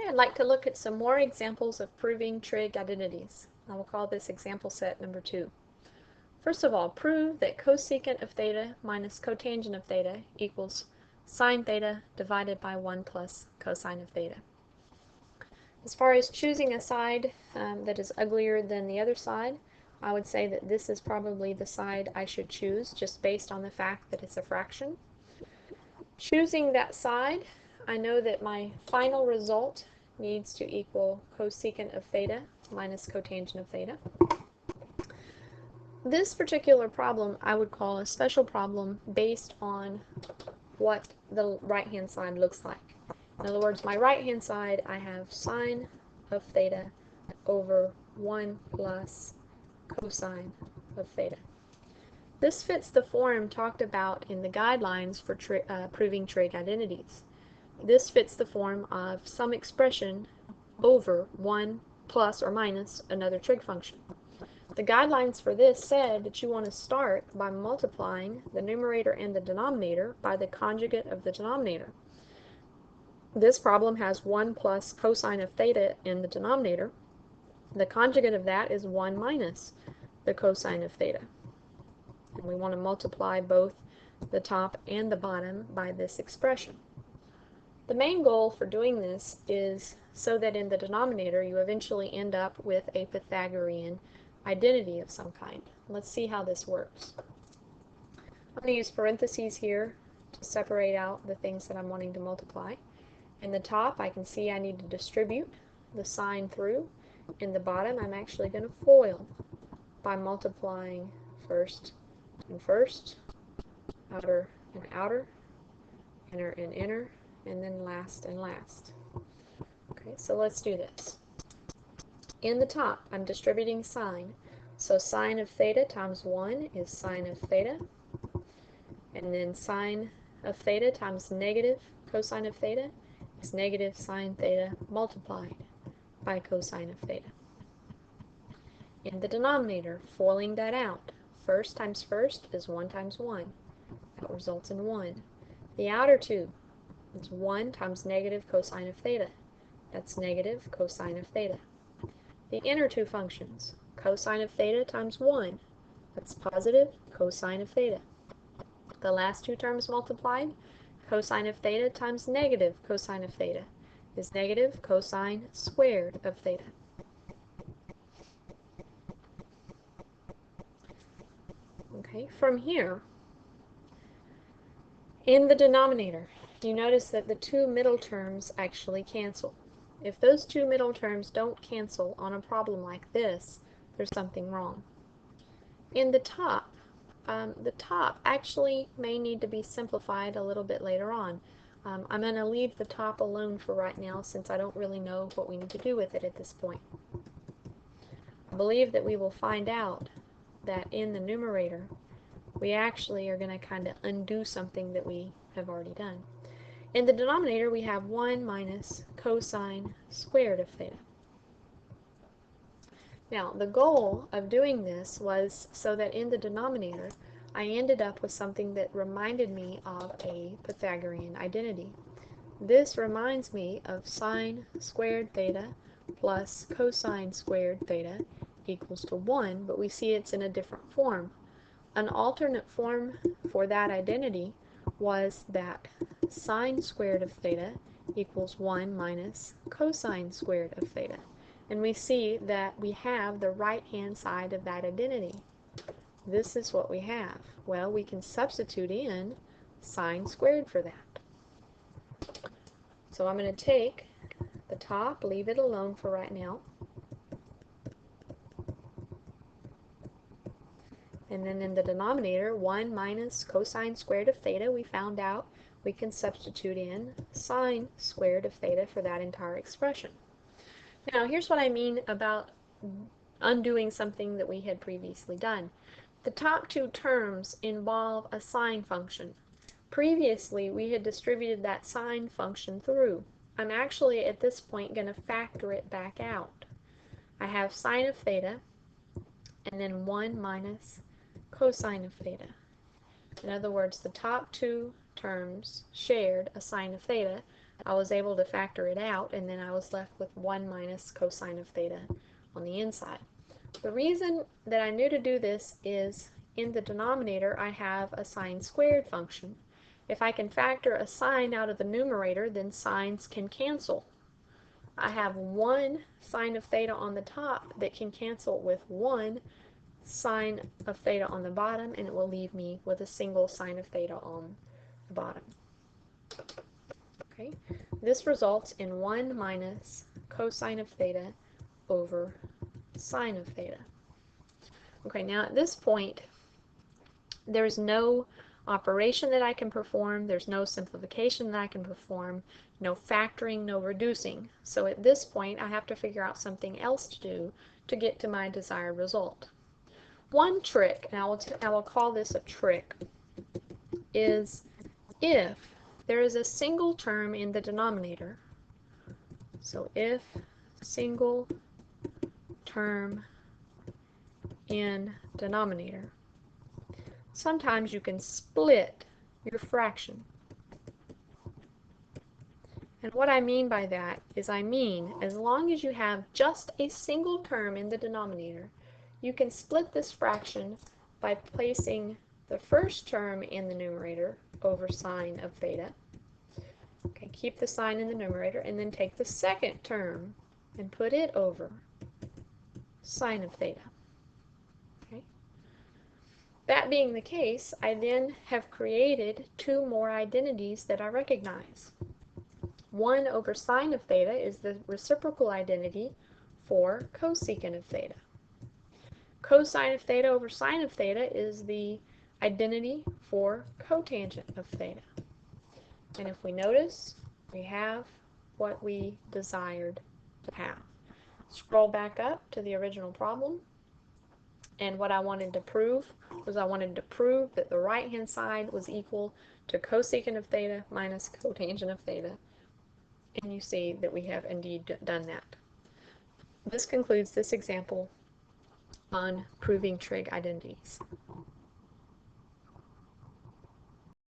Okay, I'd like to look at some more examples of proving trig identities. I will call this example set number 2. First of all, prove that cosecant of theta minus cotangent of theta equals sine theta divided by 1 plus cosine of theta. As far as choosing a side that is uglier than the other side, I would say that this is probably the side I should choose just based on the fact that it's a fraction. Choosing that side, I know that my final result needs to equal cosecant of theta minus cotangent of theta. This particular problem I would call a special problem based on what the right-hand side looks like. In other words, my right-hand side, I have sine of theta over 1 plus cosine of theta. This fits the form talked about in the guidelines for proving trig identities. This fits the form of some expression over 1 plus or minus another trig function. The guidelines for this said that you want to start by multiplying the numerator and the denominator by the conjugate of the denominator. This problem has 1 plus cosine of theta in the denominator. The conjugate of that is 1 minus the cosine of theta. And we want to multiply both the top and the bottom by this expression. The main goal for doing this is so that in the denominator you eventually end up with a Pythagorean identity of some kind. Let's see how this works. I'm going to use parentheses here to separate out the things that I'm wanting to multiply. In the top, I can see I need to distribute the sign through. In the bottom, I'm actually going to FOIL by multiplying first and first, outer and outer, inner and inner, and then last and last. Okay, so let's do this. In the top, I'm distributing sine. So sine of theta times 1 is sine of theta. And then sine of theta times negative cosine of theta is negative sine theta multiplied by cosine of theta. In the denominator, foiling that out, first times first is 1 times 1. That results in 1. The outer two is 1 times negative cosine of theta. That's negative cosine of theta. The inner two functions, cosine of theta times 1, that's positive cosine of theta. The last two terms multiplied, cosine of theta times negative cosine of theta, is negative cosine squared of theta. Okay, from here, in the denominator, you notice that the two middle terms actually cancel. If those two middle terms don't cancel on a problem like this, there's something wrong. In the top actually may need to be simplified a little bit later on. I'm going to leave the top alone for right now since I don't really know what we need to do with it at this point. I believe that we will find out that in the numerator, we actually are going to kind of undo something that we have already done. In the denominator, we have 1 minus cosine squared of theta. Now, the goal of doing this was so that in the denominator, I ended up with something that reminded me of a Pythagorean identity. This reminds me of sine squared theta plus cosine squared theta equals to 1, but we see it's in a different form. An alternate form for that identity was that sine squared of theta equals 1 minus cosine squared of theta. And we see that we have the right-hand side of that identity. This is what we have. Well, we can substitute in sine squared for that. So I'm going to take the top, leave it alone for right now. And then in the denominator, 1 minus cosine squared of theta, we found out we can substitute in sine squared of theta for that entire expression. Now, here's what I mean about undoing something that we had previously done. The top two terms involve a sine function. Previously, we had distributed that sine function through. I'm actually, at this point, going to factor it back out. I have sine of theta, and then 1 minus cosine of theta. In other words, the top two terms shared a sine of theta. I was able to factor it out, and then I was left with 1 minus cosine of theta on the inside. The reason that I knew to do this is in the denominator I have a sine squared function. If I can factor a sine out of the numerator, then sines can cancel. I have 1 sine of theta on the top that can cancel with 1 sine of theta on the bottom, and it will leave me with a single sine of theta on the bottom. Okay, this results in 1 minus cosine of theta over sine of theta. Okay, now at this point, there's no operation that I can perform, there's no simplification that I can perform, no factoring, no reducing. So at this point, I have to figure out something else to do to get to my desired result. One trick, and I will call this a trick, is if there is a single term in the denominator. So if single term in denominator, sometimes you can split your fraction. And what I mean by that is as long as you have just a single term in the denominator, you can split this fraction by placing the first term in the numerator over sine of theta. Okay, keep the sine in the numerator, and then take the second term and put it over sine of theta. Okay. That being the case, I then have created 2 more identities that I recognize. 1 over sine of theta is the reciprocal identity for cosecant of theta. Cosine of theta over sine of theta is the identity for cotangent of theta. And if we notice, we have what we desired to have. Scroll back up to the original problem, and what I wanted to prove was I wanted to prove that the right-hand side was equal to cosecant of theta minus cotangent of theta. And you see that we have indeed done that. This concludes this example on proving trig identities.